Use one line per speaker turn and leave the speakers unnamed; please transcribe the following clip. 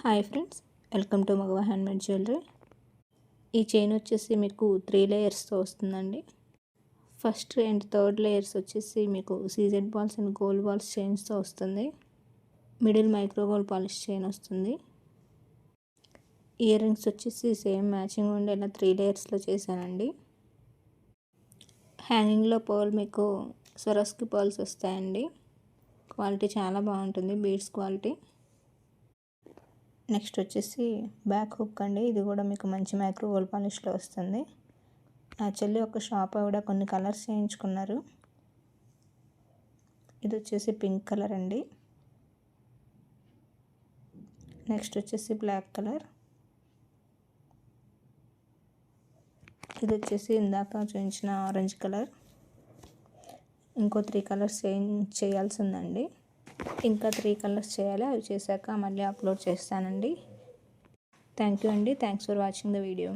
Hi friends, welcome to Magava handmade jewellery. ఈ chain వచ్చేసి మీకు 3 లేయర్స్తో వస్తుందండి. ఫస్ట్ అండ్ థర్డ్ లేయర్స్ వచ్చేసి మీకు C Z balls and gold balls చైన్స్తో వస్తుంది. Middle micro gold polish chain వస్తుంది. ఇయర్ రింగ్స్ వచ్చేసి సేమ్ మ్యాచింగ్ ఉండేలా 3 లేయర్స్లో చేశానండి. హ్యాంగింగ్లో పర్ల్ మీకు స్వరస్కి పర్ల్స్ వస్తాయండి. క్వాలిటీ చాలా బాగుంటుంది, బీడ్స్ క్వాలిటీ. నెక్స్ట్ వచ్చేసి బ్యాక్ హుక్ అండి. ఇది కూడా మీకు మంచి మైక్రో గోల్డ్ పాలిష్లో వస్తుంది. యాక్చువల్లీ ఒక షాప్ ఆవిడ కొన్ని కలర్స్ చేయించుకున్నారు. ఇది వచ్చేసి పింక్ కలర్ అండి. నెక్స్ట్ వచ్చేసి బ్లాక్ కలర్. ఇది వచ్చేసి ఇందాక చూపించిన ఆరెంజ్ కలర్. ఇంకో 3 కలర్స్ చేయాల్సి ఉందండి. ఇంకా 3 కలర్స్ చేయాలి. అవి చేశాక మళ్ళీ అప్లోడ్ చేస్తానండి. థ్యాంక్ యూ అండి. Thanks for watching the video.